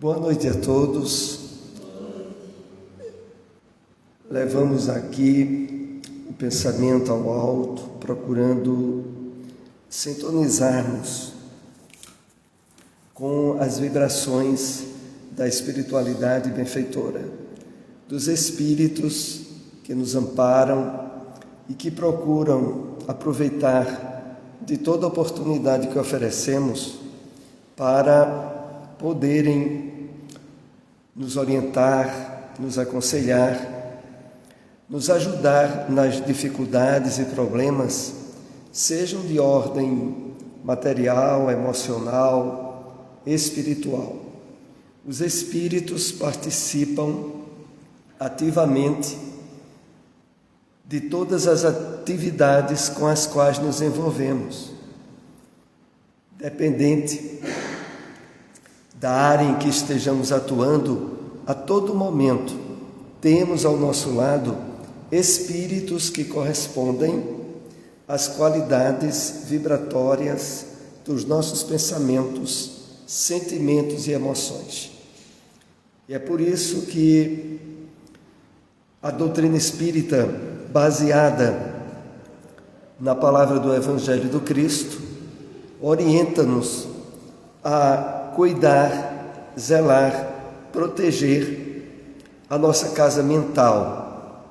Boa noite a todos. Levamos aqui o pensamento ao alto, procurando sintonizarmos com as vibrações da espiritualidade benfeitora, dos espíritos que nos amparam e que procuram aproveitar de toda oportunidade que oferecemos para poderem nos orientar, nos aconselhar, nos ajudar nas dificuldades e problemas, sejam de ordem material, emocional, espiritual. Os espíritos participam ativamente de todas as atividades com as quais nos envolvemos, dependente da área em que estejamos atuando. A todo momento temos ao nosso lado espíritos que correspondem às qualidades vibratórias dos nossos pensamentos, sentimentos e emoções. E é por isso que a doutrina espírita, baseada na palavra do Evangelho do Cristo, orienta-nos a cuidar, zelar, proteger a nossa casa mental,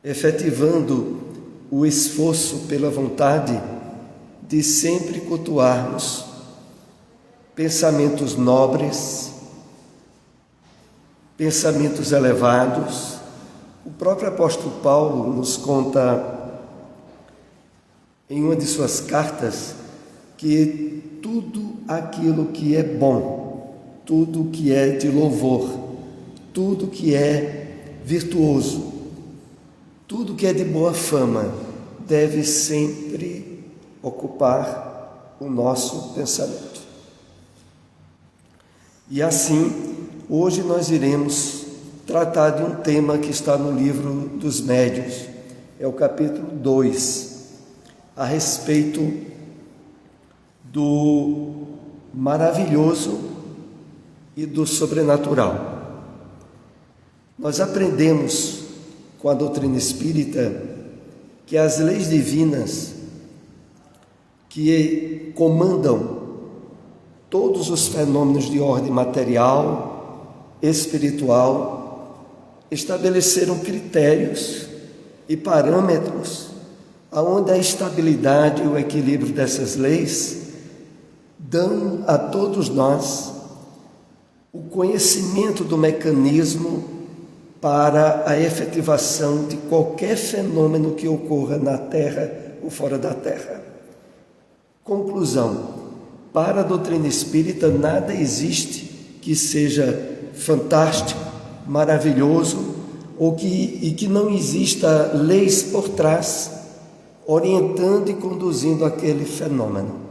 efetivando o esforço pela vontade de sempre cultuarmos pensamentos nobres, pensamentos elevados. O próprio apóstolo Paulo nos conta em uma de suas cartas que tudo aquilo que é bom, tudo que é de louvor, tudo que é virtuoso, tudo que é de boa fama, deve sempre ocupar o nosso pensamento. E assim, hoje nós iremos tratar de um tema que está no livro dos Médiuns, é o capítulo 2, a respeito do maravilhoso e do sobrenatural. Nós aprendemos com a doutrina espírita que as leis divinas que comandam todos os fenômenos de ordem material, espiritual, estabeleceram critérios e parâmetros aonde a estabilidade e o equilíbrio dessas leis dão a todos nós o conhecimento do mecanismo para a efetivação de qualquer fenômeno que ocorra na Terra ou fora da Terra. Conclusão: para a doutrina espírita, nada existe que seja fantástico, maravilhoso, e que não exista leis por trás, orientando e conduzindo aquele fenômeno.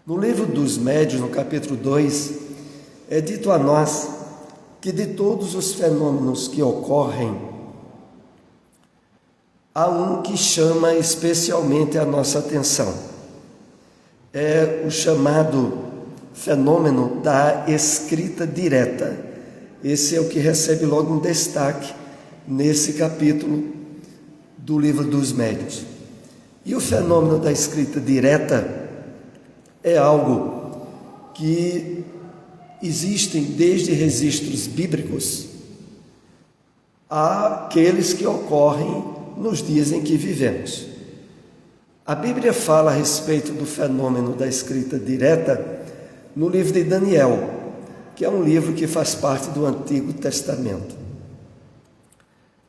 No livro dos Médiuns, no capítulo 2, é dito a nós que de todos os fenômenos que ocorrem, há um que chama especialmente a nossa atenção. É o chamado fenômeno da escrita direta. Esse é o que recebe logo um destaque nesse capítulo do livro dos Médiuns. E o fenômeno da escrita direta é algo que existem desde registros bíblicos àqueles que ocorrem nos dias em que vivemos. A Bíblia fala a respeito do fenômeno da escrita direta no livro de Daniel, que é um livro que faz parte do Antigo Testamento.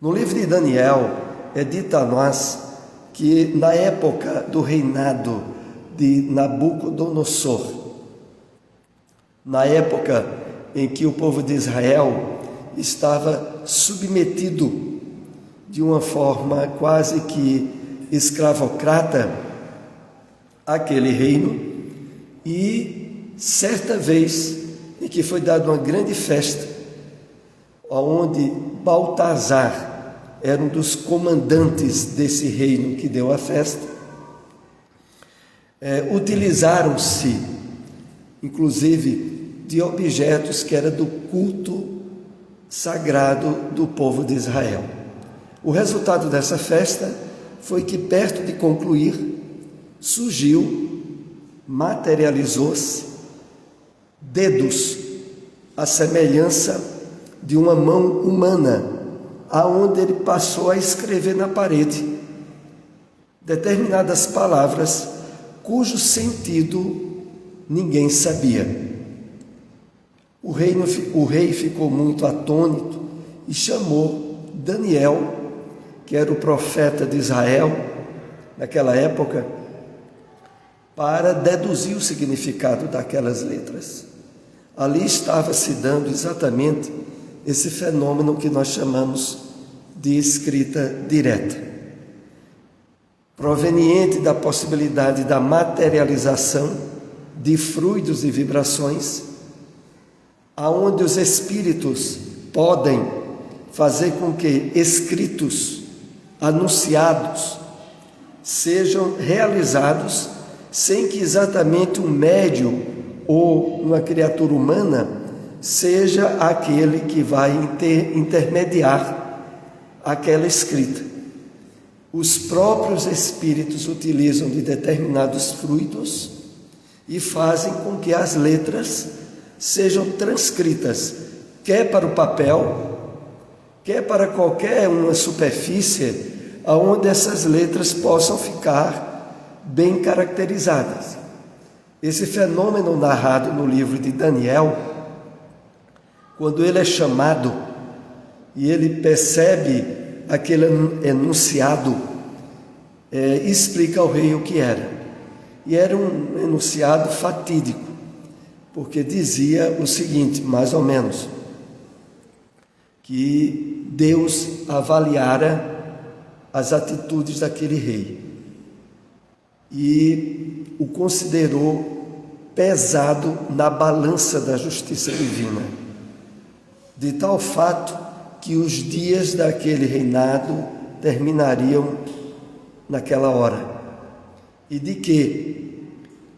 No livro de Daniel é dito a nós que na época do reinado de Nabucodonosor, na época em que o povo de Israel estava submetido de uma forma quase que escravocrata àquele reino, e certa vez em que foi dada uma grande festa, onde Baltazar era um dos comandantes desse reino que deu a festa, utilizaram-se inclusive de objetos que era do culto sagrado do povo de Israel. O resultado dessa festa foi que, perto de concluir, surgiu, materializou-se, dedos, à semelhança de uma mão humana, aonde ele passou a escrever na parede determinadas palavras cujo sentido ninguém sabia. O rei ficou muito atônito e chamou Daniel, que era o profeta de Israel naquela época, para deduzir o significado daquelas letras. Ali estava se dando exatamente esse fenômeno que nós chamamos de escrita direta, proveniente da possibilidade da materialização de fluidos e vibrações, aonde os espíritos podem fazer com que escritos anunciados sejam realizados sem que exatamente um médium ou uma criatura humana seja aquele que vai intermediar aquela escrita. Os próprios espíritos utilizam de determinados fluidos e fazem com que as letras sejam transcritas, quer para o papel, quer para qualquer uma superfície, onde essas letras possam ficar bem caracterizadas. Esse fenômeno narrado no livro de Daniel, quando ele é chamado e ele percebe aquele enunciado, explica ao rei o que era. E era um enunciado fatídico, porque dizia o seguinte, mais ou menos, que Deus avaliara as atitudes daquele rei e o considerou pesado na balança da justiça divina, de tal fato que os dias daquele reinado terminariam naquela hora, e de que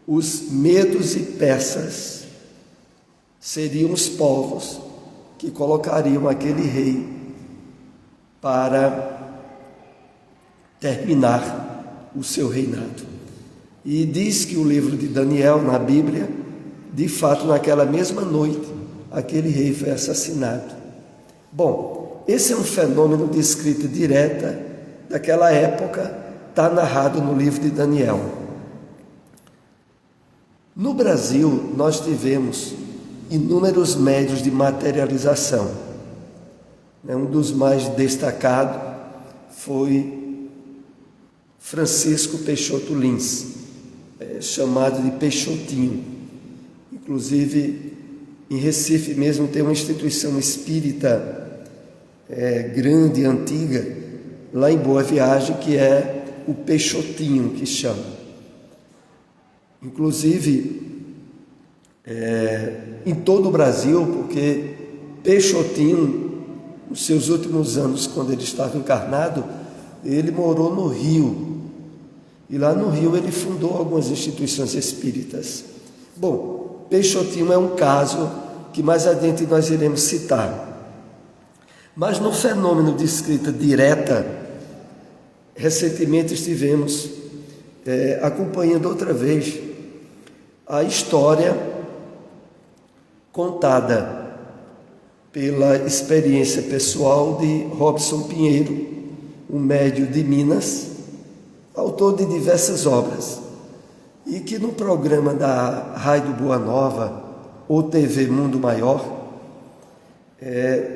os medos e persas seriam os povos que colocariam aquele rei para terminar o seu reinado. E diz que o livro de Daniel, na Bíblia, de fato, naquela mesma noite, aquele rei foi assassinado. Bom, esse é um fenômeno de escrita direta daquela época, está narrado no livro de Daniel. No Brasil, nós tivemos inúmeros médios de materialização. Um dos mais destacados foi Francisco Peixoto Lins, chamado de Peixotinho. Inclusive, em Recife mesmo tem uma instituição espírita grande, antiga, lá em Boa Viagem, que é o Peixotinho, que chama. Inclusive, em todo o Brasil, porque Peixotinho, nos seus últimos anos, quando ele estava encarnado, ele morou no Rio, e lá no Rio ele fundou algumas instituições espíritas. Bom, Peixotinho é um caso que mais adiante nós iremos citar. Mas no fenômeno de escrita direta, recentemente estivemos acompanhando outra vez a história contada pela experiência pessoal de Robson Pinheiro, um médium de Minas, autor de diversas obras, e que no programa da Rádio Boa Nova, ou TV Mundo Maior,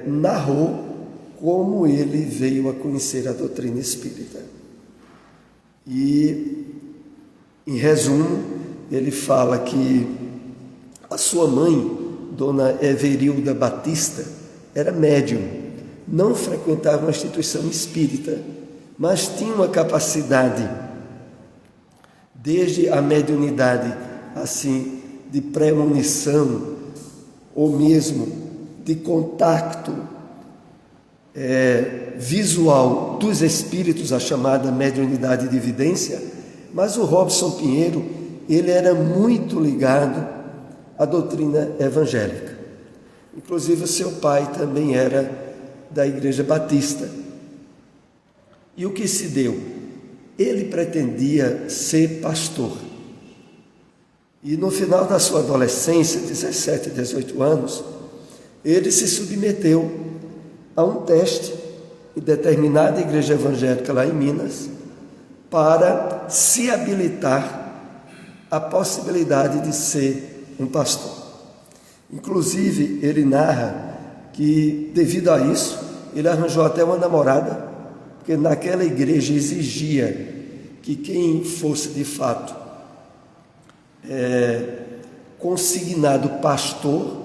narrou como ele veio a conhecer a doutrina espírita. E, em resumo, ele fala que a sua mãe, Dona Everilda Batista, era médium, não frequentava uma instituição espírita, mas tinha uma capacidade, desde a mediunidade, assim, de premonição, ou mesmo de contato visual dos espíritos, a chamada mediunidade de evidência. Mas o Robson Pinheiro, ele era muito ligado a doutrina evangélica. Inclusive, o seu pai também era da Igreja Batista. E o que se deu? Ele pretendia ser pastor. E no final da sua adolescência, 17, 18 anos, ele se submeteu a um teste em determinada igreja evangélica lá em Minas, para se habilitar à possibilidade de ser um pastor. Inclusive, ele narra que, devido a isso, ele arranjou até uma namorada, porque naquela igreja exigia que quem fosse de fato consignado pastor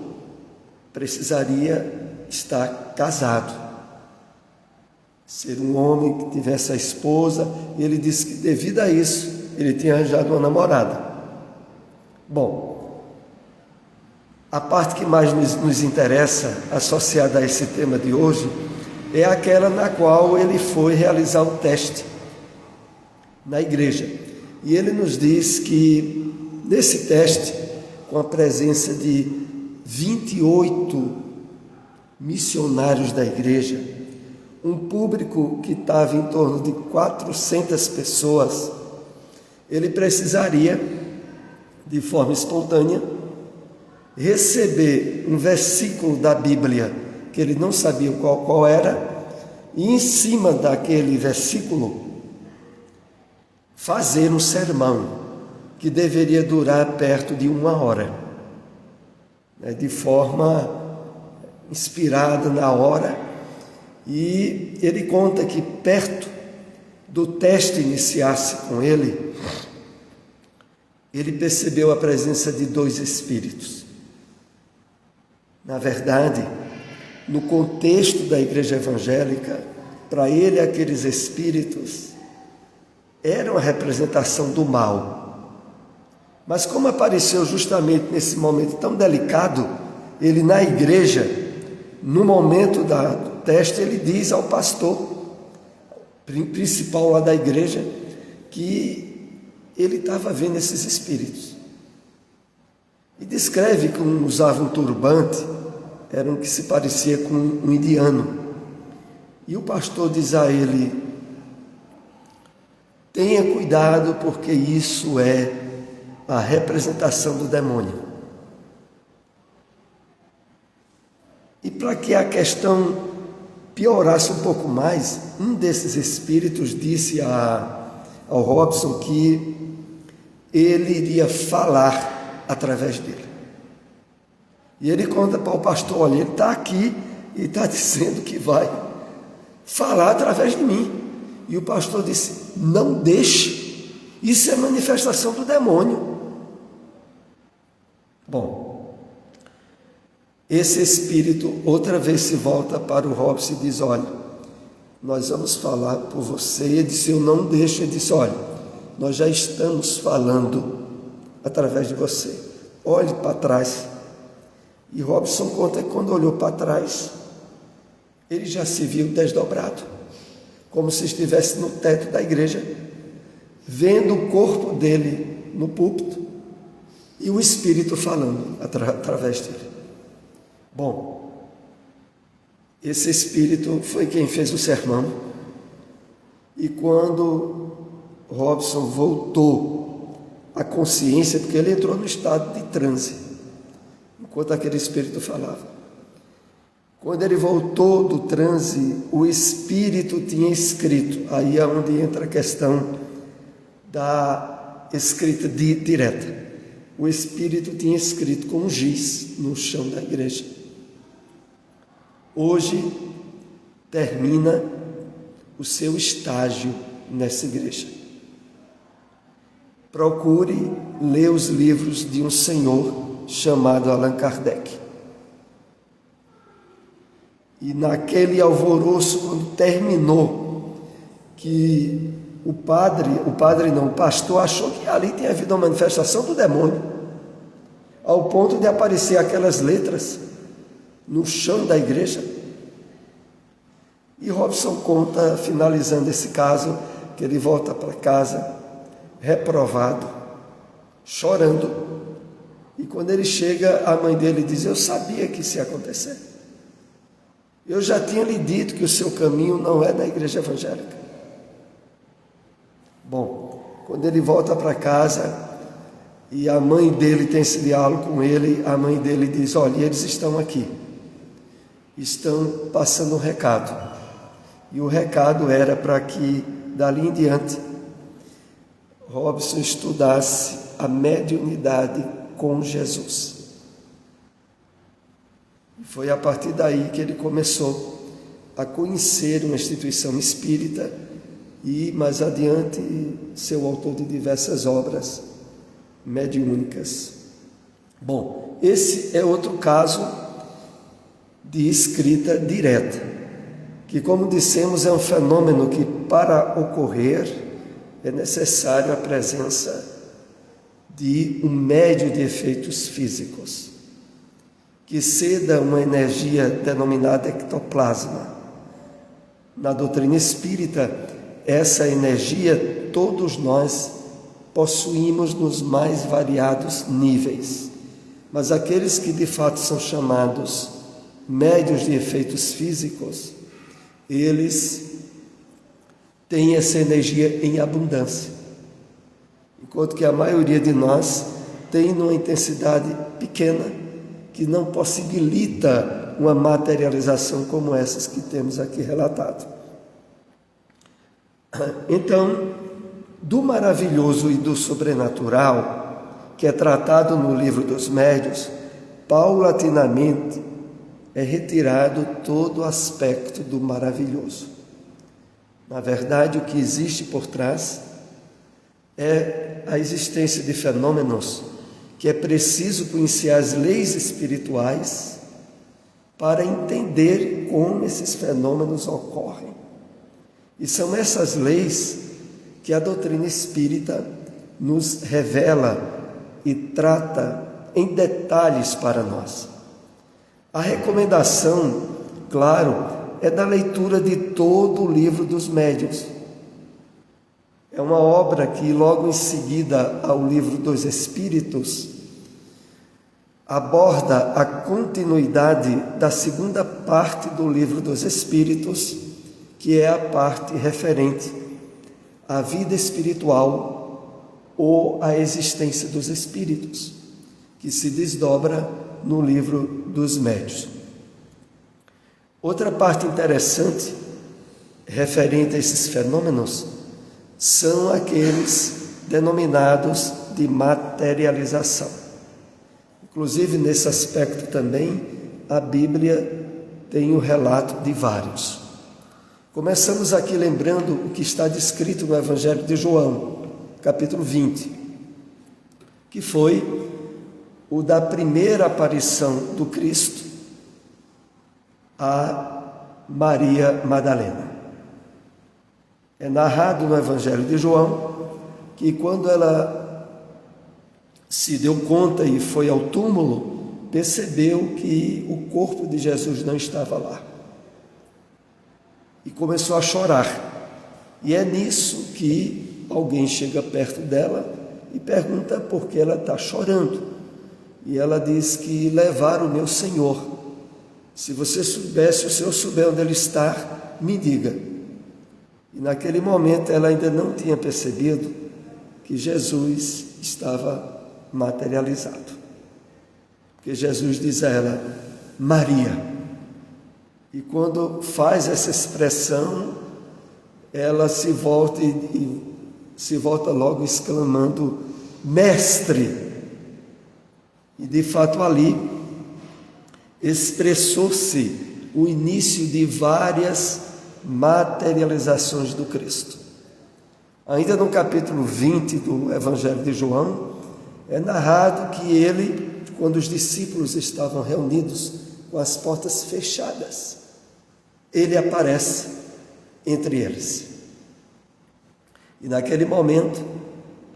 precisaria estar casado, ser um homem que tivesse a esposa. E ele disse que, devido a isso, ele tinha arranjado uma namorada. Bom, a parte que mais nos interessa, associada a esse tema de hoje, é aquela na qual ele foi realizar o teste na igreja. E ele nos diz que, nesse teste, com a presença de 28 missionários da igreja, um público que estava em torno de 400 pessoas, ele precisaria, de forma espontânea, receber um versículo da Bíblia que ele não sabia qual era, e em cima daquele versículo fazer um sermão que deveria durar perto de 1 hora, de forma inspirada na hora. E ele conta que, perto do teste iniciar-se com ele, ele percebeu a presença de 2 espíritos. Na verdade, no contexto da igreja evangélica, para ele aqueles espíritos eram a representação do mal. Mas como apareceu justamente nesse momento tão delicado, ele na igreja, no momento do teste, ele diz ao pastor principal lá da igreja que ele estava vendo esses espíritos. E descreve que usava um turbante, era um que se parecia com um indiano. E o pastor diz a ele: tenha cuidado, porque isso é a representação do demônio. E para que a questão piorasse um pouco mais, um desses espíritos disse ao Robson que ele iria falar através dele. E ele conta para o pastor: olha, ele está aqui e está dizendo que vai falar através de mim. E o pastor disse: não deixe, isso é manifestação do demônio. Bom, esse espírito outra vez se volta para o Robson e diz: olha, nós vamos falar por você. E ele disse: eu não deixo. Ele disse: olha, nós já estamos falando através de você, olhe para trás. E Robson conta que, quando olhou para trás, ele já se viu desdobrado, como se estivesse no teto da igreja, vendo o corpo dele no púlpito e o Espírito falando através dele. Bom, esse Espírito foi quem fez o sermão. E quando Robson voltou à consciência, porque ele entrou no estado de transe enquanto aquele Espírito falava, quando ele voltou do transe, o Espírito tinha escrito, aí é onde entra a questão da escrita direta. O Espírito tinha escrito com um giz no chão da igreja: hoje termina o seu estágio nessa igreja. Procure ler os livros de um senhor chamado Allan Kardec. E naquele alvoroço, quando terminou, que o pastor achou que ali tinha havido uma manifestação do demônio, ao ponto de aparecer aquelas letras no chão da igreja. E Robson conta, finalizando esse caso, que ele volta para casa reprovado, chorando, E quando ele chega, a mãe dele diz: eu sabia que isso ia acontecer. Eu já tinha lhe dito que o seu caminho não é na igreja evangélica. Bom, quando ele volta para casa e a mãe dele tem esse diálogo com ele, a mãe dele diz: olha, eles estão aqui, estão passando um recado. E o recado era para que, dali em diante, Robson estudasse a mediunidade com Jesus. E foi a partir daí que ele começou a conhecer uma instituição espírita e, mais adiante, ser o autor de diversas obras mediúnicas. Bom, esse é outro caso de escrita direta, que, como dissemos, é um fenômeno que, para ocorrer, é necessário a presença de um médio de efeitos físicos, que ceda uma energia denominada ectoplasma. Na doutrina espírita, essa energia todos nós possuímos nos mais variados níveis, mas aqueles que de fato são chamados médios de efeitos físicos, eles têm essa energia em abundância, enquanto que a maioria de nós tem uma intensidade pequena, que não possibilita uma materialização como essas que temos aqui relatado. Então, do maravilhoso e do sobrenatural, que é tratado no livro dos Médiuns, paulatinamente é retirado todo o aspecto do maravilhoso. Na verdade, o que existe por trás é a existência de fenômenos que é preciso conhecer as leis espirituais para entender como esses fenômenos ocorrem. E são essas leis que a doutrina espírita nos revela e trata em detalhes para nós. A recomendação, claro, é da leitura de todo o livro dos Médiuns. É uma obra que, logo em seguida ao livro dos Espíritos, aborda a continuidade da segunda parte do livro dos Espíritos, que é a parte referente à vida espiritual ou à existência dos espíritos, que se desdobra no livro dos Médiuns. Outra parte interessante, referente a esses fenômenos, são aqueles denominados de materialização. Inclusive, nesse aspecto também, a Bíblia tem o relato de vários. Começamos aqui lembrando o que está descrito no Evangelho de João, capítulo 20, que foi o da primeira aparição do Cristo a Maria Madalena. É narrado no Evangelho de João que, quando ela se deu conta e foi ao túmulo, percebeu que o corpo de Jesus não estava lá. E começou a chorar. E é nisso que alguém chega perto dela e pergunta por que ela está chorando. E ela diz que levaram o meu Senhor. Se você soubesse, se eu souber onde ele está, me diga. E naquele momento ela ainda não tinha percebido que Jesus estava materializado. Porque Jesus diz a ela: Maria. E quando faz essa expressão, ela se volta e se volta logo exclamando: Mestre! E de fato ali expressou-se o início de várias materializações do Cristo. Ainda no capítulo 20 do Evangelho de João, é narrado que ele, quando os discípulos estavam reunidos com as portas fechadas, ele aparece entre eles. E naquele momento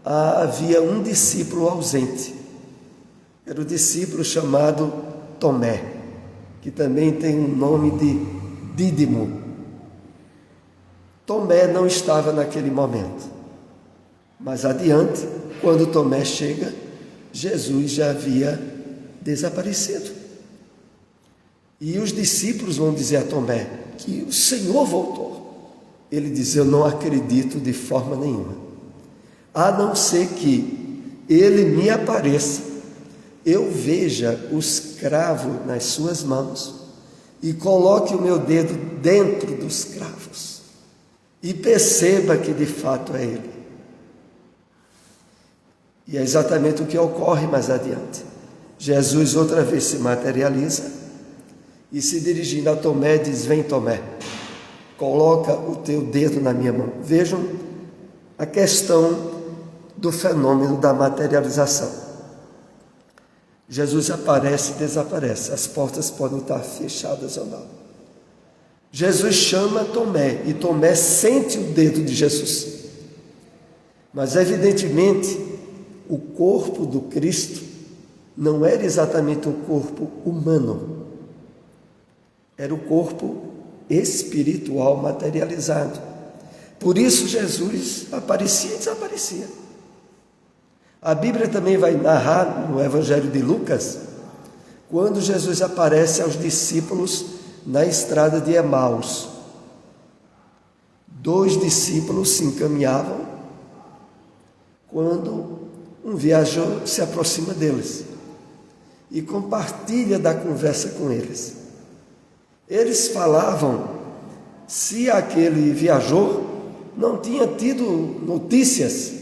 havia um discípulo ausente. Era o discípulo chamado Tomé, que também tem um nome de Dídimo. Tomé não estava naquele momento. Mas adiante, quando Tomé chega, Jesus já havia desaparecido. E os discípulos vão dizer a Tomé que o Senhor voltou. Ele diz: eu não acredito de forma nenhuma, a não ser que ele me apareça, eu veja os cravos nas suas mãos e coloque o meu dedo dentro dos cravos e perceba que de fato é ele. E é exatamente o que ocorre mais adiante. Jesus outra vez se materializa e, se dirigindo a Tomé, diz: vem, Tomé, coloca o teu dedo na minha mão. Vejam a questão do fenômeno da materialização. Jesus aparece e desaparece, as portas podem estar fechadas ou não. Jesus chama Tomé e Tomé sente o dedo de Jesus. Mas evidentemente o corpo do Cristo não era exatamente o corpo humano, era o corpo espiritual materializado. Por isso Jesus aparecia e desaparecia. A Bíblia também vai narrar no Evangelho de Lucas, quando Jesus aparece aos discípulos na estrada de Emaús. 2 discípulos se encaminhavam quando um viajor se aproxima deles e compartilha da conversa com eles. Eles falavam se aquele viajor não tinha tido notícias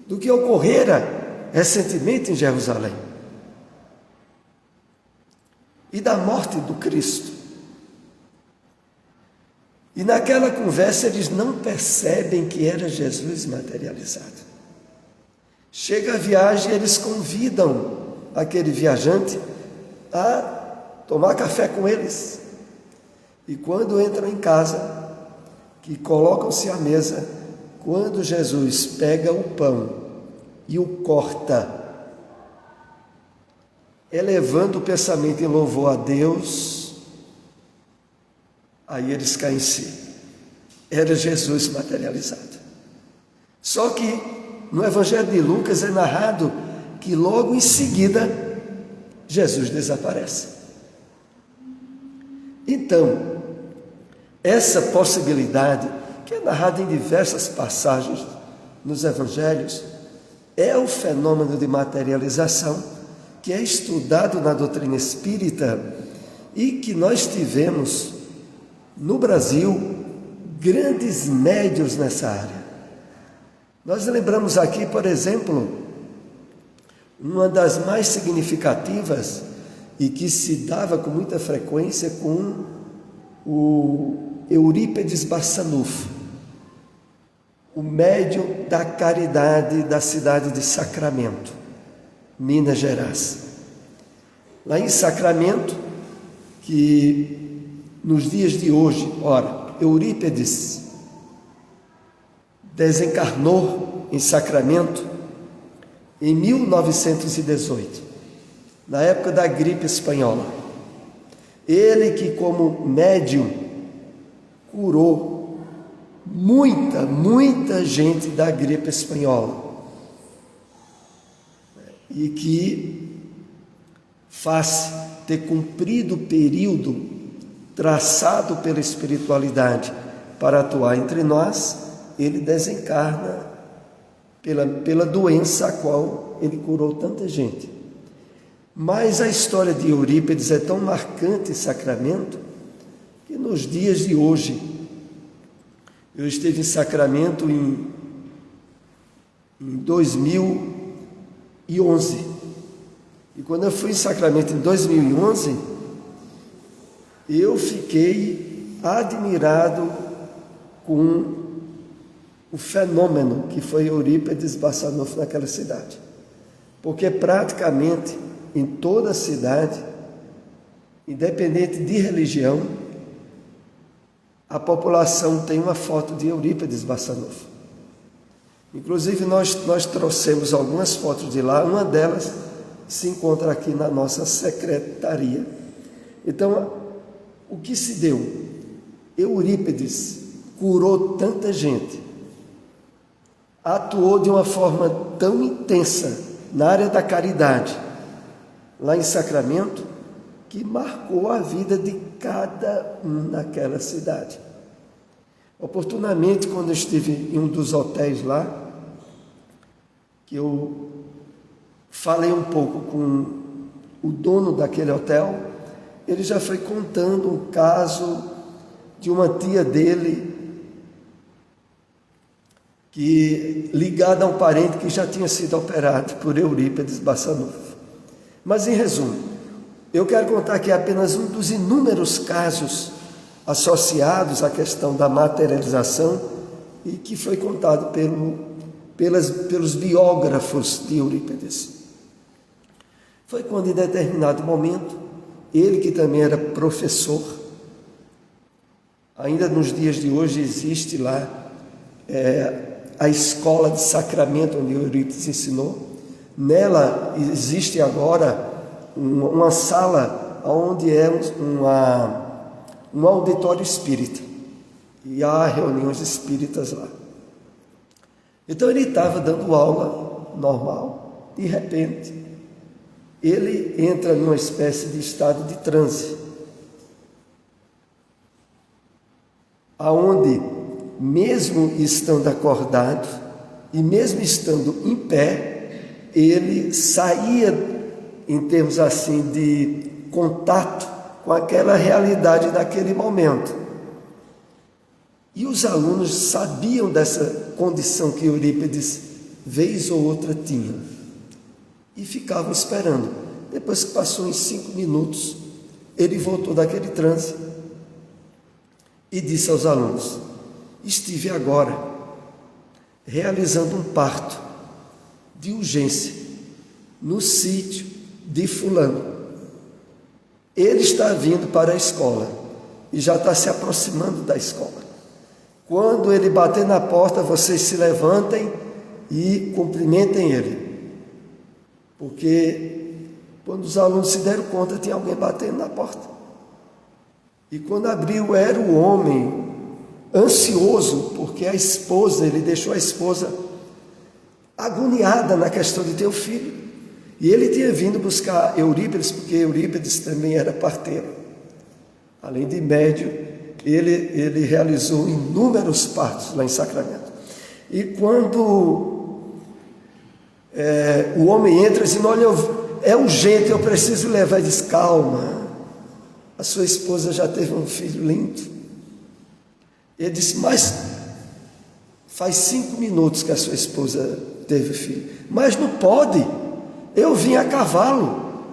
do que ocorrera recentemente em Jerusalém e da morte do Cristo. E naquela conversa eles não percebem que era Jesus materializado. Chega a viagem e eles convidam aquele viajante a tomar café com eles. E quando entram em casa, que colocam-se à mesa, quando Jesus pega o pão e o corta, elevando o pensamento em louvor a Deus, aí eles caem em si. Era Jesus materializado. Só que no Evangelho de Lucas é narrado que logo em seguida Jesus desaparece. Então, essa possibilidade, que é narrada em diversas passagens nos Evangelhos, é o fenômeno de materialização que é estudado na doutrina espírita e que nós tivemos no Brasil grandes médiuns nessa área. Nós lembramos aqui, por exemplo, uma das mais significativas e que se dava com muita frequência com o Eurípedes Barçanufo, o médium da caridade da cidade de Sacramento, Minas Gerais. Lá em Sacramento, que nos dias de hoje, ora, Eurípedes desencarnou em Sacramento em 1918, na época da gripe espanhola. Ele que, como médium, curou muita gente da gripe espanhola e que faz ter cumprido o período traçado pela espiritualidade para atuar entre nós, ele desencarna pela doença a qual ele curou tanta gente. Mas a história de Eurípedes é tão marcante em Sacramento que nos dias de hoje, eu estive em Sacramento em 2011. E quando eu fui em Sacramento em 2011, eu fiquei admirado com o fenômeno que foi Eurípedes Barçanufo naquela cidade. Porque praticamente em toda a cidade, independente de religião, a população tem uma foto de Eurípedes Barçanufo. Inclusive nós trouxemos algumas fotos de lá, uma delas se encontra aqui na nossa secretaria. Então, o que se deu? Eurípedes curou tanta gente, atuou de uma forma tão intensa na área da caridade, lá em Sacramento, que marcou a vida de cada um naquela cidade. Oportunamente, quando eu estive em um dos hotéis lá, que eu falei um pouco com o dono daquele hotel, ele já foi contando um caso de uma tia dele, que ligada a um parente que já tinha sido operado por Eurípides Bassanufo. Mas, em resumo, eu quero contar aqui apenas um dos inúmeros casos associados à questão da materialização e que foi contado pelos biógrafos de Eurípides. Foi quando, em determinado momento, ele, que também era professor, ainda nos dias de hoje existe lá a escola de Sacramento, onde Eurípides ensinou. Nela existe agora uma sala onde é um auditório espírita, e há reuniões espíritas lá. Então ele estava dando aula normal, de repente ele entra numa espécie de estado de transe, aonde, mesmo estando acordado e mesmo estando em pé, ele saía, em termos assim de contato com aquela realidade daquele momento. E os alunos sabiam dessa condição que Eurípides, vez ou outra, tinha, e ficavam esperando. Depois que passou em 5 minutos, ele voltou daquele transe e disse aos alunos: estive agora realizando um parto de urgência no sítio de fulano. Ele está vindo para a escola e já está se aproximando da escola. Quando ele bater na porta, vocês se levantem e cumprimentem ele, porque quando os alunos se deram conta, tinha alguém batendo na porta. E quando abriu, era o homem ansioso, porque a esposa, ele deixou a esposa agoniada na questão de ter o filho. E ele tinha vindo buscar Eurípides, porque Eurípides também era parteiro. Além de médium, ele realizou inúmeros partos lá em Sacramento. E quando o homem entra dizendo: olha, é urgente, eu preciso levar. Ele diz: calma, a sua esposa já teve um filho lindo. Ele disse: mas faz 5 minutos que a sua esposa teve filho. Mas não pode, eu vim a cavalo,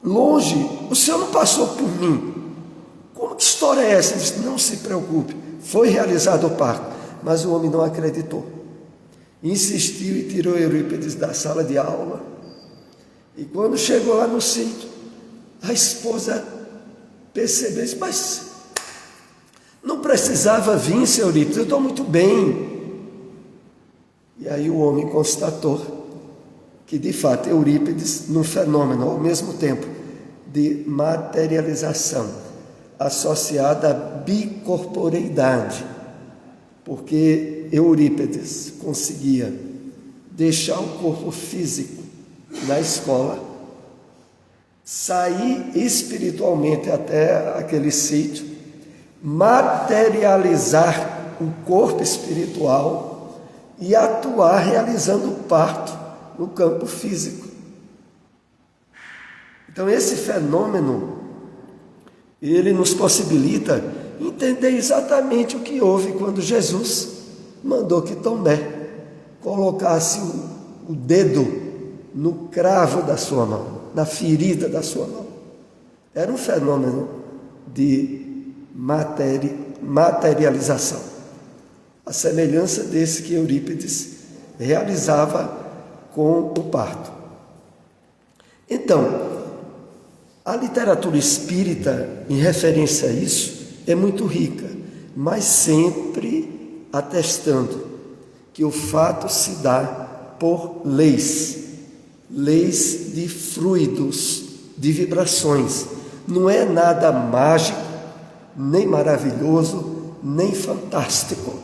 longe, o senhor não passou por mim. Como que história é essa? Ele disse: não se preocupe, foi realizado o parto. Mas o homem não acreditou, insistiu e tirou Eurípides da sala de aula. E quando chegou lá no sítio, a esposa percebeu: mas não precisava vir, seu Eurípides, eu estou muito bem. E aí o homem constatou que, de fato, Eurípides, num fenômeno ao mesmo tempo de materialização, associada à bicorporeidade, porque Eurípides conseguia deixar o corpo físico na escola, sair espiritualmente até aquele sítio, materializar o corpo espiritual e atuar realizando o parto no campo físico. Então esse fenômeno, ele nos possibilita entender exatamente o que houve quando Jesus mandou que Tomé colocasse o dedo no cravo da sua mão, na ferida da sua mão. Era um fenômeno de materialização, a semelhança desse que Eurípides realizava com o parto. Então, a literatura espírita, em referência a isso, é muito rica, mas sempre atestando que o fato se dá por leis de fluidos, de vibrações. Não é nada mágico, nem maravilhoso, nem fantástico.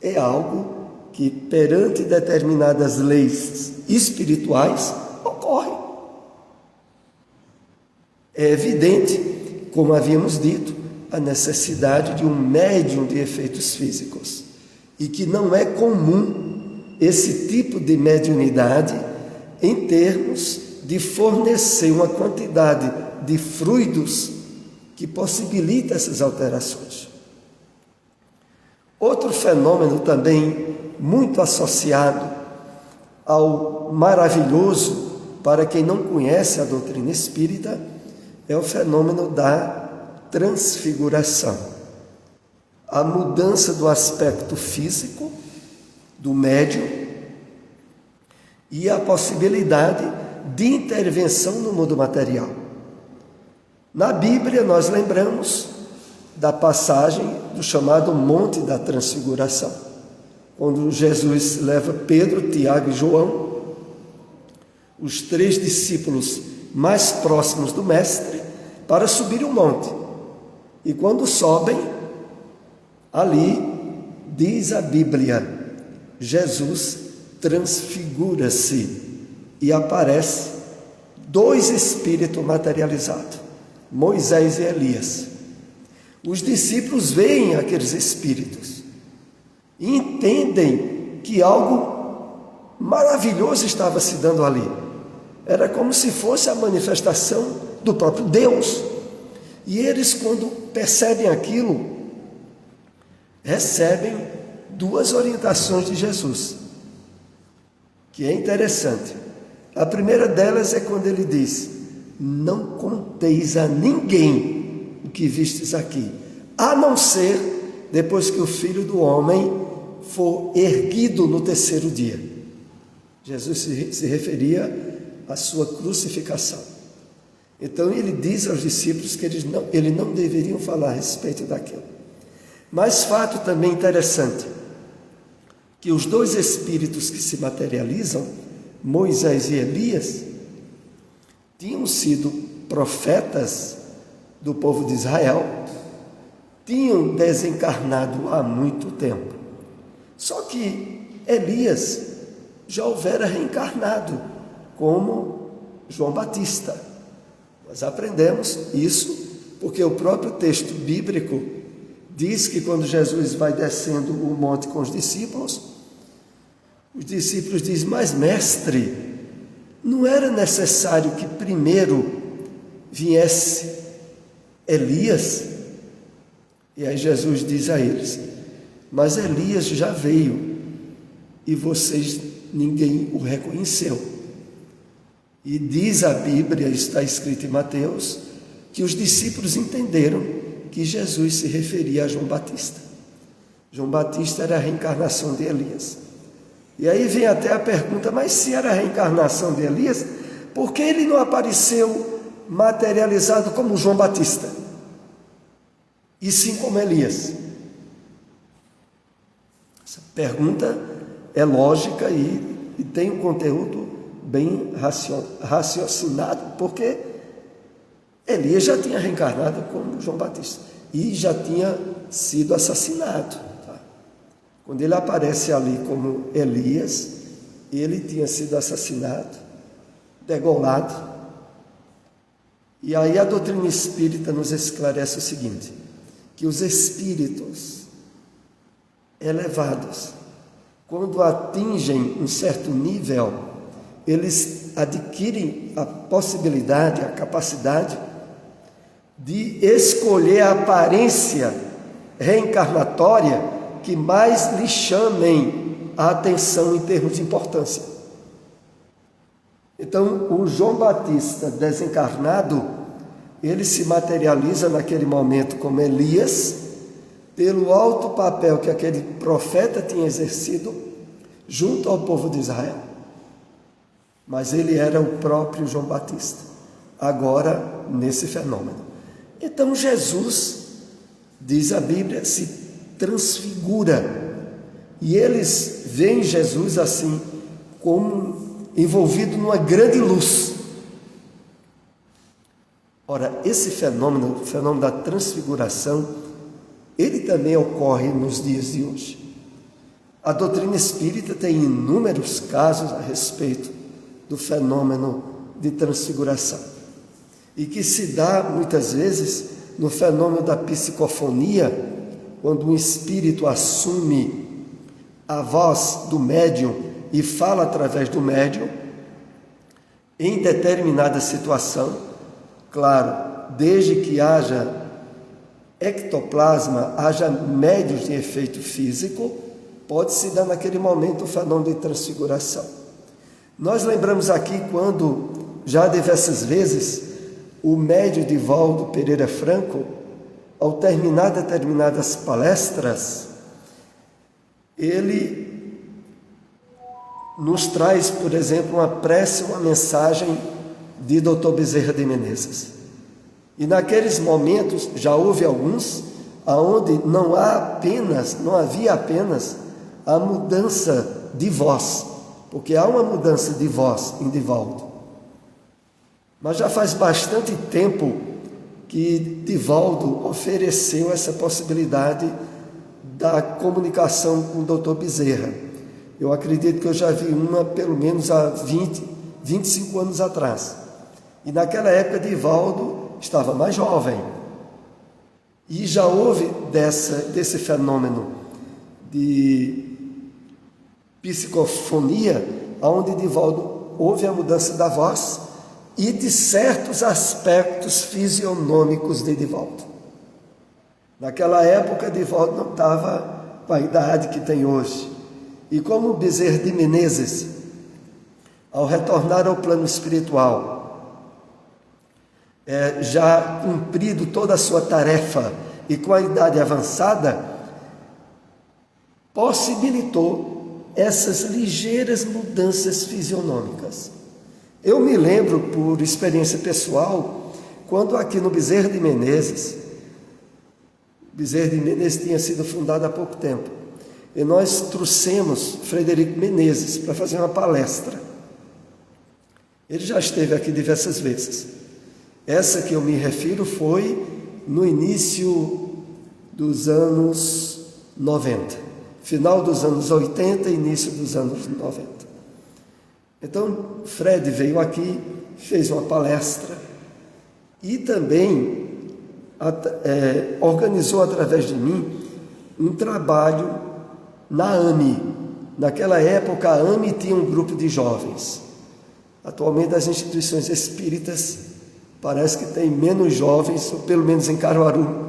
É algo que perante determinadas leis espirituais ocorre. É evidente, como havíamos dito, a necessidade de um médium de efeitos físicos e que não é comum esse tipo de mediunidade em termos de fornecer uma quantidade de fluidos que possibilita essas alterações. Outro fenômeno também muito associado ao maravilhoso, para quem não conhece a doutrina espírita, é o fenômeno da transfiguração. A mudança do aspecto físico do médium e a possibilidade de intervenção no mundo material. Na Bíblia, nós lembramos da passagem do chamado Monte da Transfiguração, quando Jesus leva Pedro, Tiago e João, os 3 discípulos mais próximos do Mestre, para subir o monte. E quando sobem, ali, diz a Bíblia, Jesus transfigura-se e aparece 2 espíritos materializados, Moisés e Elias. Os discípulos veem aqueles espíritos e entendem que algo maravilhoso estava se dando ali. Era como se fosse a manifestação do próprio Deus. E eles, quando percebem aquilo, recebem 2 orientações de Jesus, que é interessante. A primeira delas é quando ele diz: não conteis a ninguém o que vistes aqui, a não ser depois que o Filho do Homem for erguido no 3º dia. Jesus se referia à sua crucificação. Então ele diz aos discípulos que eles não deveriam falar a respeito daquilo. Mas fato também interessante, que os 2 espíritos que se materializam, Moisés e Elias, tinham sido profetas do povo de Israel, tinham desencarnado há muito tempo. Só que Elias já houvera reencarnado como João Batista. Nós aprendemos isso porque o próprio texto bíblico diz que quando Jesus vai descendo o monte com os discípulos dizem: mas mestre, não era necessário que primeiro viesse Elias? E aí Jesus diz a eles: mas Elias já veio e ninguém o reconheceu. E diz a Bíblia, está escrito em Mateus, que os discípulos entenderam que Jesus se referia a João Batista. João Batista era a reencarnação de Elias. E aí vem até a pergunta: mas se era a reencarnação de Elias, por que ele não apareceu materializado como João Batista, e sim como Elias? Essa pergunta é lógica e tem um conteúdo bem raciocinado, porque Elias já tinha reencarnado como João Batista e já tinha sido assassinado. Quando ele aparece ali como Elias, ele tinha sido assassinado, degolado. E aí a doutrina espírita nos esclarece o seguinte: que os espíritos elevados, quando atingem um certo nível, eles adquirem a possibilidade, a capacidade de escolher a aparência reencarnatória que mais lhe chamem a atenção em termos de importância. Então, o João Batista desencarnado, ele se materializa naquele momento como Elias, pelo alto papel que aquele profeta tinha exercido junto ao povo de Israel. Mas ele era o próprio João Batista, agora nesse fenômeno. Então Jesus, diz a Bíblia, se transfigura, e eles veem Jesus assim, como envolvido numa grande luz. Ora, esse fenômeno, o fenômeno da transfiguração, ele também ocorre nos dias de hoje. A doutrina espírita tem inúmeros casos a respeito do fenômeno de transfiguração, e que se dá muitas vezes no fenômeno da psicofonia, quando um espírito assume a voz do médium e fala através do médium em determinada situação, claro, desde que haja ectoplasma, haja médios de efeito físico, pode-se dar naquele momento o fenômeno de transfiguração. Nós lembramos aqui quando, já diversas vezes, o médium Divaldo Pereira Franco, ao terminar determinadas palestras, ele nos traz, por exemplo, uma prece, uma mensagem de Dr. Bezerra de Menezes. E naqueles momentos, já houve alguns, onde não havia apenas a mudança de voz, porque há uma mudança de voz em Divaldo. Mas já faz bastante tempo que Divaldo ofereceu essa possibilidade da comunicação com o Dr. Bezerra. Eu acredito que eu já vi uma pelo menos há 25 anos atrás. E naquela época Divaldo estava mais jovem. E já houve desse fenômeno de psicofonia, onde Divaldo houve a mudança da voz e de certos aspectos fisionômicos de Divaldo. Naquela época, Divaldo não estava com a idade que tem hoje. E como Bezerra de Menezes, ao retornar ao plano espiritual, já cumprido toda a sua tarefa e com a idade avançada, possibilitou essas ligeiras mudanças fisionômicas. Eu me lembro, por experiência pessoal, quando aqui no Bezerra de Menezes tinha sido fundado há pouco tempo, e nós trouxemos Frederico Menezes para fazer uma palestra. Ele já esteve aqui diversas vezes. Essa que eu me refiro foi no início dos anos 90, final dos anos 80 e início dos anos 90. Então, Fred veio aqui, fez uma palestra e também organizou através de mim um trabalho na AME. Naquela época, a AME tinha um grupo de jovens. Atualmente, as instituições espíritas parece que tem menos jovens, ou pelo menos em Caruaru,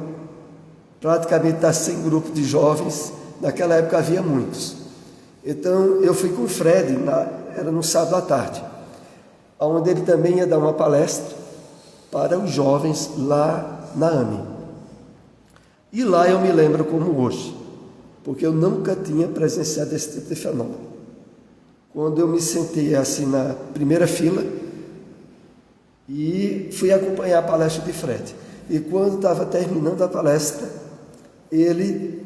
praticamente está sem grupo de jovens. Naquela época havia muitos. Então, eu fui com o Fred, era no sábado à tarde, onde ele também ia dar uma palestra para os jovens lá na AME. E lá eu me lembro como hoje, porque eu nunca tinha presenciado esse tipo de fenômeno. Quando eu me sentei assim na primeira fila e fui acompanhar a palestra de Fred. E quando estava terminando a palestra, ele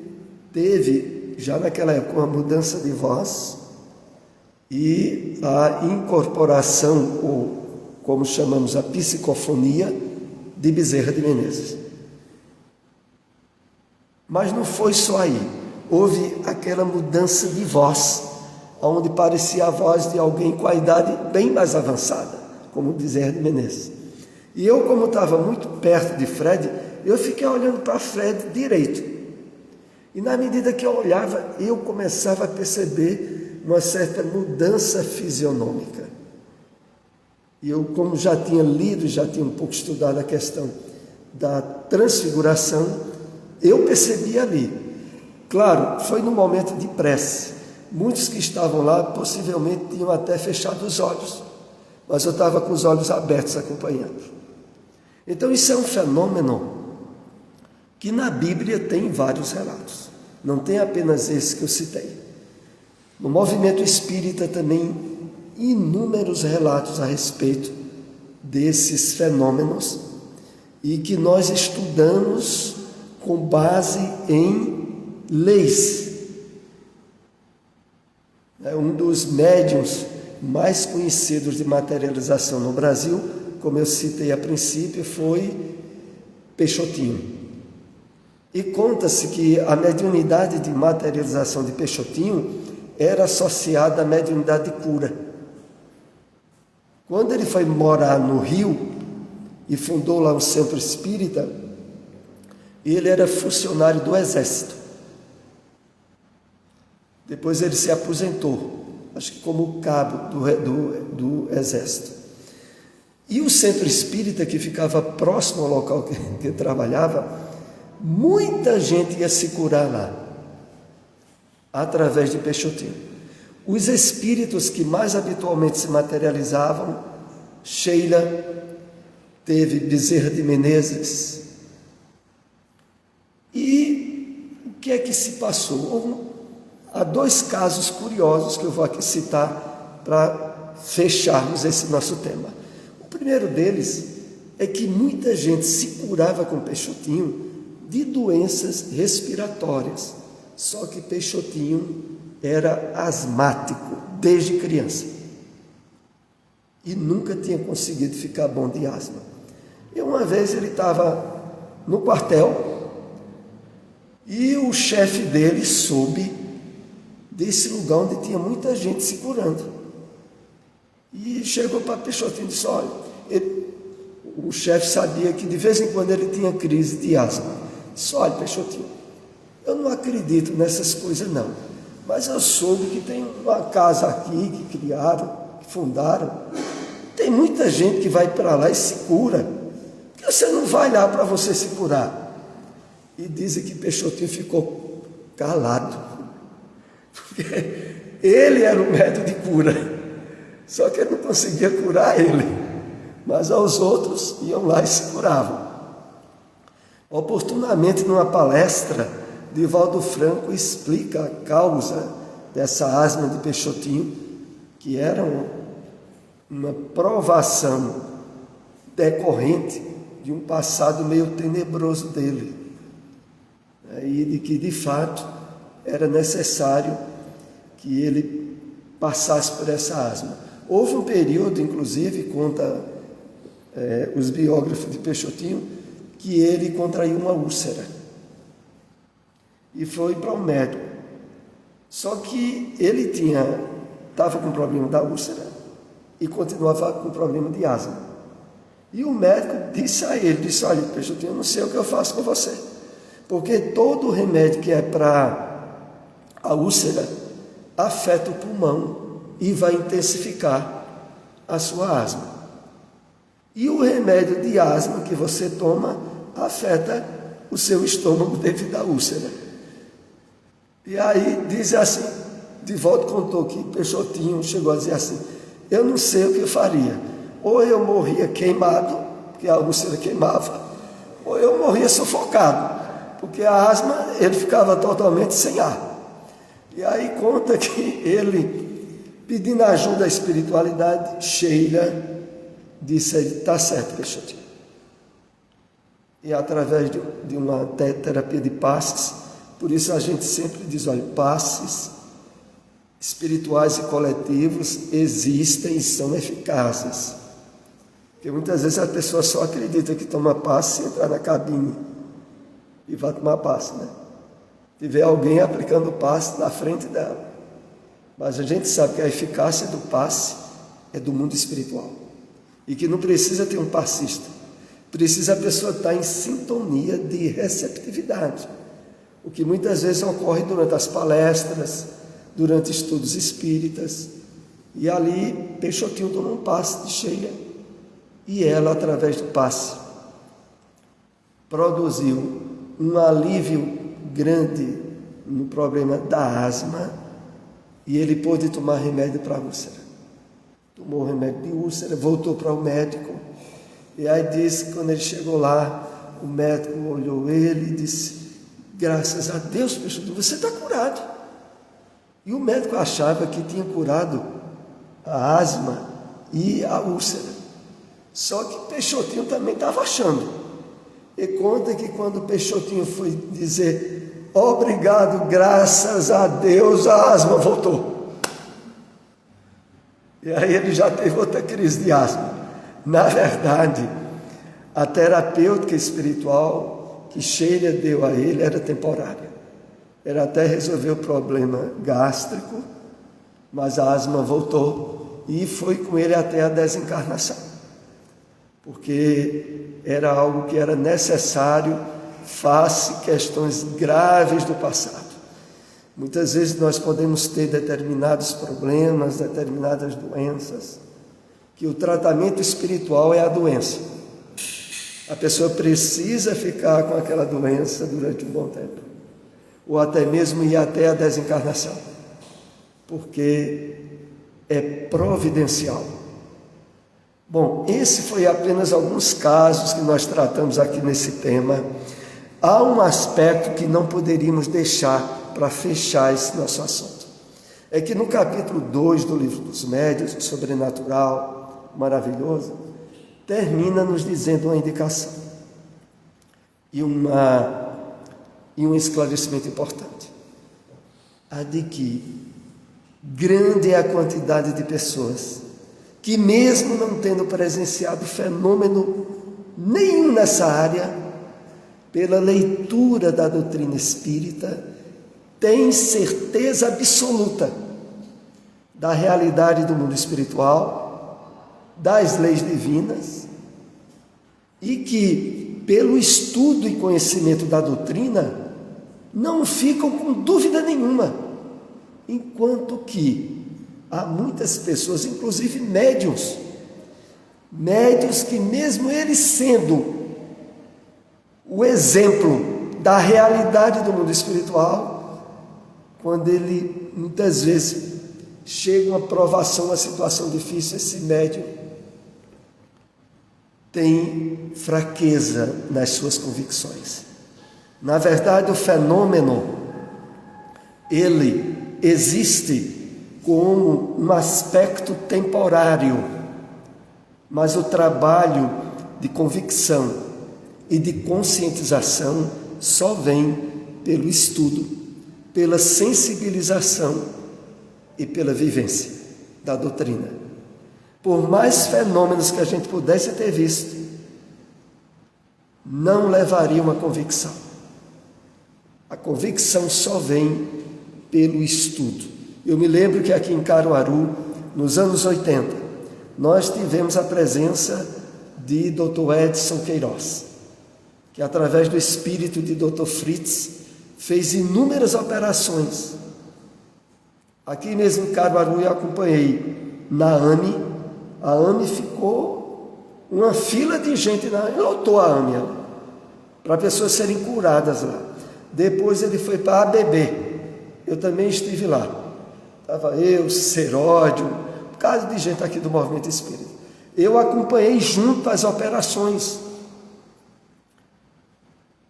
teve, já naquela época, uma mudança de voz e a incorporação, ou como chamamos a psicofonia, de Bezerra de Menezes. Mas não foi só aí. Houve aquela mudança de voz, onde parecia a voz de alguém com a idade bem mais avançada, como Bezerra de Menezes. E eu, como estava muito perto de Fred, eu fiquei olhando para Fred direito. E na medida que eu olhava, eu começava a perceber uma certa mudança fisionômica. E eu, como já tinha lido, já tinha um pouco estudado a questão da transfiguração, eu percebi ali. Claro, foi num momento de prece. Muitos que estavam lá possivelmente tinham até fechado os olhos, mas eu estava com os olhos abertos acompanhando. Então isso é um fenômeno que na Bíblia tem vários relatos. Não tem apenas esse que eu citei. No movimento espírita também inúmeros relatos a respeito desses fenômenos e que nós estudamos com base em leis. Um dos médiuns mais conhecidos de materialização no Brasil, como eu citei a princípio, foi Peixotinho. E conta-se que a mediunidade de materialização de Peixotinho era associada à mediunidade de cura. Quando ele foi morar no Rio e fundou lá um centro espírita, ele era funcionário do Exército. Depois ele se aposentou, acho que como cabo do Exército. E o centro espírita, que ficava próximo ao local que trabalhava, muita gente ia se curar lá, através de Peixotinho. Os espíritos que mais habitualmente se materializavam, Sheila, teve Bezerra de Menezes. E o que é que se passou? Há dois casos curiosos que eu vou aqui citar para fecharmos esse nosso tema. O primeiro deles é que muita gente se curava com Peixotinho de doenças respiratórias, só que Peixotinho era asmático desde criança e nunca tinha conseguido ficar bom de asma. E uma vez ele estava no quartel e o chefe dele soube desse lugar onde tinha muita gente se curando. E chegou para Peixotinho e disse: olha, o chefe sabia que de vez em quando ele tinha crise de asma. Disse: olha, Peixotinho, eu não acredito nessas coisas não, mas eu soube que tem uma casa aqui que criaram, que fundaram, tem muita gente que vai para lá e se cura. Por que você não vai lá para você se curar? E dizem que Peixotinho ficou calado, porque ele era o médico de cura, só que ele não conseguia curar ele, mas aos outros iam lá e se curavam. Oportunamente, numa palestra, Divaldo Franco explica a causa dessa asma de Peixotinho, que era uma provação decorrente de um passado meio tenebroso dele, e de que, de fato, era necessário que ele passasse por essa asma. Houve um período, inclusive, conta os biógrafos de Peixotinho, que ele contraiu uma úlcera e foi para o médico. Só que ele estava com problema da úlcera e continuava com problema de asma. E o médico disse a ele, olha, Peixotinho, eu não sei o que eu faço com você, porque todo remédio que é para a úlcera afeta o pulmão e vai intensificar a sua asma. E o remédio de asma que você toma afeta o seu estômago devido à úlcera. E aí diz assim, Divaldo contou que Peixotinho chegou a dizer assim: eu não sei o que eu faria, ou eu morria queimado, porque a úlcera queimava, ou eu morria sufocado, porque a asma ele ficava totalmente sem ar. E aí conta que ele, pedindo ajuda à espiritualidade, Sheila disse: está certo, Peixotinho. E através de uma terapia de passes, por isso a gente sempre diz, olha, passes espirituais e coletivos existem e são eficazes. Porque muitas vezes a pessoa só acredita que toma passe se entrar na cabine e vai tomar passe, né? Tiver alguém aplicando passe na frente dela. Mas a gente sabe que a eficácia do passe é do mundo espiritual. E que não precisa ter um passista, precisa a pessoa estar em sintonia de receptividade, o que muitas vezes ocorre durante as palestras, durante estudos espíritas. E ali Peixotinho tomou um passe de Sheila, e ela, através do passe, produziu um alívio grande no problema da asma, e ele pôde tomar remédio para a úlcera. Tomou remédio de úlcera, voltou para o médico, e aí disse que quando ele chegou lá, o médico olhou ele e disse: graças a Deus, Peixotinho, você está curado. E o médico achava que tinha curado a asma e a úlcera, só que Peixotinho também estava achando. E conta que quando Peixotinho foi dizer obrigado, graças a Deus, a asma voltou. E aí ele já teve outra crise de asma. Na verdade, a terapêutica espiritual que Sheila deu a ele era temporária. Era até resolver o problema gástrico, mas a asma voltou e foi com ele até a desencarnação, porque era algo que era necessário face questões graves do passado. Muitas vezes nós podemos ter determinados problemas, determinadas doenças, que o tratamento espiritual é a doença. A pessoa precisa ficar com aquela doença durante um bom tempo, ou até mesmo ir até a desencarnação, porque é providencial. Bom, esse foi apenas alguns casos que nós tratamos aqui nesse tema. Há um aspecto que não poderíamos deixar para fechar esse nosso assunto. É que no capítulo 2 do livro dos Médiuns, o sobrenatural maravilhoso, termina nos dizendo uma indicação e um esclarecimento importante. A de que grande é a quantidade de pessoas que, mesmo não tendo presenciado fenômeno nenhum nessa área, pela leitura da doutrina espírita, tem certeza absoluta da realidade do mundo espiritual, das leis divinas, e que, pelo estudo e conhecimento da doutrina, não ficam com dúvida nenhuma, enquanto que há muitas pessoas, inclusive médiuns que mesmo eles sendo o exemplo da realidade do mundo espiritual, quando ele muitas vezes chega uma provação, uma situação difícil, esse médium tem fraqueza nas suas convicções. Na verdade, o fenômeno, ele existe como um aspecto temporário, mas o trabalho de convicção e de conscientização só vem pelo estudo, pela sensibilização e pela vivência da doutrina. Por mais fenômenos que a gente pudesse ter visto, não levaria uma convicção. A convicção só vem pelo estudo. Eu me lembro que aqui em Caruaru, nos anos 80, nós tivemos a presença de Dr. Edson Queiroz, que através do espírito de Dr. Fritz fez inúmeras operações. Aqui mesmo em Caruaru eu acompanhei na AME. A AME ficou uma fila de gente, lotou a AME para pessoas serem curadas lá. Depois ele foi para a ABB, eu também estive lá. Estava eu, Seródio, um caso de gente aqui do Movimento Espírita. Eu acompanhei junto as operações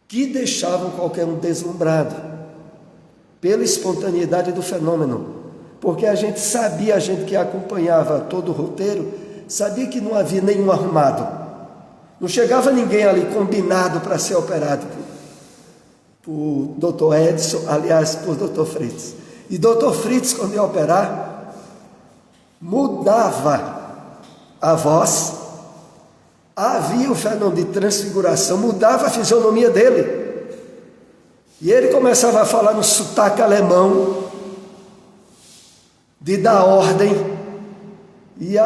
que deixavam qualquer um deslumbrado pela espontaneidade do fenômeno, porque a gente sabia, a gente que acompanhava todo o roteiro, sabia que não havia nenhum arrumado, não chegava ninguém ali combinado para ser operado por Dr. Edson, aliás, por Dr. Fritz. E Dr. Fritz, quando ia operar, mudava a voz, havia o fenômeno de transfiguração, mudava a fisionomia dele, e ele começava a falar no sotaque alemão, de dar ordem, e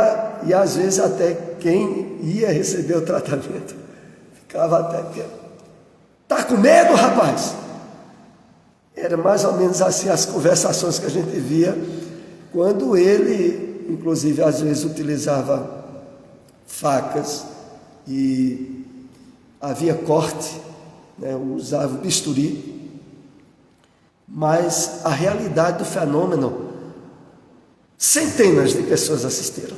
às vezes até quem ia receber o tratamento ficava até, tá com medo, rapaz? Era mais ou menos assim as conversações que a gente via, quando ele, inclusive, às vezes utilizava facas, e havia corte, usava bisturi, mas a realidade do fenômeno, centenas de pessoas assistiram.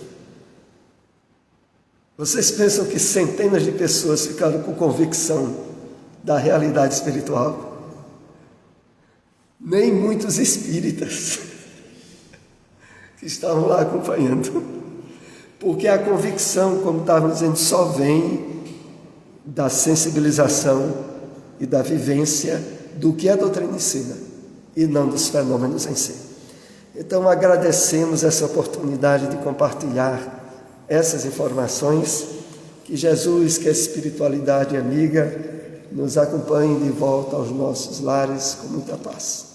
Vocês pensam que centenas de pessoas ficaram com convicção da realidade espiritual? Nem muitos espíritas que estavam lá acompanhando, porque a convicção, como estávamos dizendo, só vem da sensibilização e da vivência do que a doutrina ensina, e não dos fenômenos em si. Então agradecemos essa oportunidade de compartilhar essas informações, que Jesus, que é a espiritualidade amiga, nos acompanhem de volta aos nossos lares com muita paz.